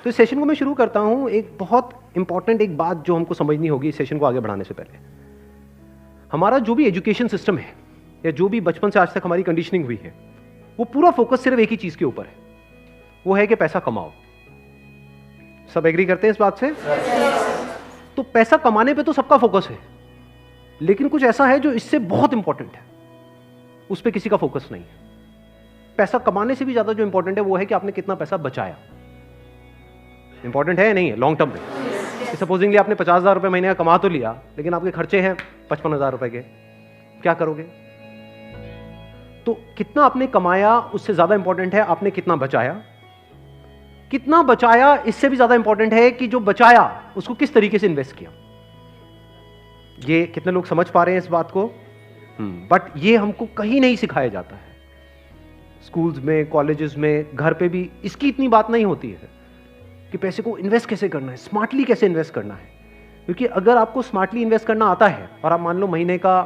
तो इस सेशन को मैं शुरू करता हूं एक बहुत इंपॉर्टेंट एक बात जो हमको समझनी होगी इस सेशन को आगे बढ़ाने से पहले। हमारा जो भी एजुकेशन सिस्टम है या जो भी बचपन से आज तक हमारी कंडीशनिंग हुई है, वो पूरा फोकस सिर्फ एक ही चीज के ऊपर है, वो है कि पैसा कमाओ। सब एग्री करते हैं इस बात से? तो पैसा कमाने पे तो सबका फोकस है, लेकिन कुछ ऐसा है जो इससे बहुत इंपॉर्टेंट है, उस पर किसी का फोकस नहीं है। पैसा कमाने से भी ज्यादा जो इंपॉर्टेंट है वो है कि आपने कितना पैसा बचाया। इंपॉर्टेंट है या नहीं है लॉन्ग टर्म में? सपोजिंगली आपने 50,000 रुपए महीने का कमा तो लिया, लेकिन आपके खर्चे हैं 55,000 रुपए के, क्या करोगे? तो कितना आपने कमाया उससे ज्यादा इंपॉर्टेंट है आपने कितना बचाया। कितना बचाया इससे भी ज्यादा इंपॉर्टेंट है कि जो बचाया उसको किस तरीके से इन्वेस्ट किया। ये कितने लोग समझ पा रहे हैं इस बात को? बट ये हमको कहीं नहीं सिखाया जाता है। स्कूल्स में, कॉलेजेस में, घर पे भी इसकी इतनी बात नहीं होती है कि पैसे को इन्वेस्ट कैसे करना है, स्मार्टली कैसे इन्वेस्ट करना है। क्योंकि अगर आपको स्मार्टली इन्वेस्ट करना आता है और आप मान लो महीने का,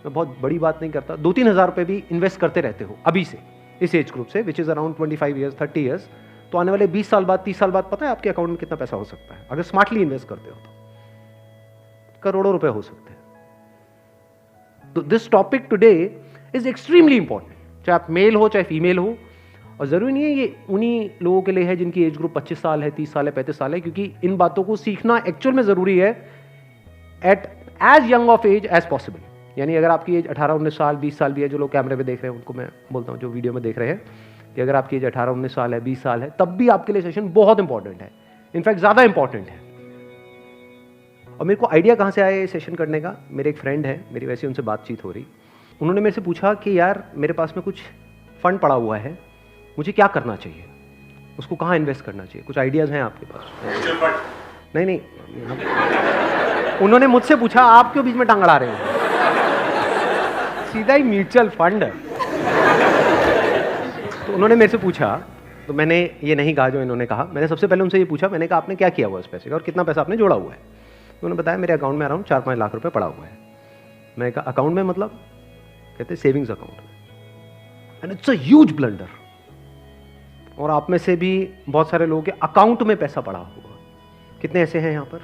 मैं बहुत बड़ी बात नहीं करता, 2-3 हज़ार रुपए भी इन्वेस्ट करते रहते हो अभी से, इस एज ग्रुप से, which is around 25 years 30 years, तो आने वाले 20 साल बाद, 30 साल बाद पता है आपके अकाउंट में कितना पैसा हो सकता है अगर स्मार्टली इन्वेस्ट करते हो तो? करोड़ों रुपए हो सकते हैं। तो this topic today is extremely important, चाहे आप मेल हो चाहे फीमेल हो। और जरूरी नहीं है ये उन्हीं लोगों के लिए है जिनकी एज ग्रुप 25 साल है, 30 साल है, 35 साल है, क्योंकि इन बातों को सीखना एक्चुअल में जरूरी है at as young of as as possible. यानी अगर आपकी एज 18-19 साल, 20 साल भी है, जो लोग कैमरे पे देख रहे हैं उनको मैं बोलता हूँ, जो वीडियो में देख रहे हैं, कि अगर आपकी एज 18-19 साल है, 20 साल है, तब भी आपके लिए सेशन बहुत इंपॉर्टेंट है, इनफैक्ट ज्यादा इंपॉर्टेंट है। और मेरे को आइडिया कहाँ से आया ये सेशन करने का? मेरे एक फ्रेंड है, मेरी वैसे उनसे बातचीत हो रही, उन्होंने मेरे से पूछा कि यार मेरे पास में कुछ फंड पड़ा हुआ है, मुझे क्या करना चाहिए, उसको कहाँ इन्वेस्ट करना चाहिए, कुछ आइडियाज हैं आपके पास? नहीं, उन्होंने मुझसे पूछा, आप क्यों बीच में टांग अड़ा रहे हैं? सीधा ही म्यूचुअल फंड। तो उन्होंने मेरे से पूछा, तो मैंने ये नहीं कहा जो इन्होंने कहा, मैंने सबसे पहले उनसे ये पूछा, मैंने कहा आपने क्या किया हुआ इस पैसे का और कितना पैसा आपने जोड़ा हुआ है? उन्होंने बताया मेरे अकाउंट में अराउंड 4-5 लाख रुपए पड़ा हुआ है। मैं कहा अकाउंट में मतलब? कहते सेविंग्स अकाउंट में। And it's a huge blunder. और आप में से भी बहुत सारे लोगों के अकाउंट में पैसा पड़ा होगा। कितने ऐसे हैं यहाँ पर?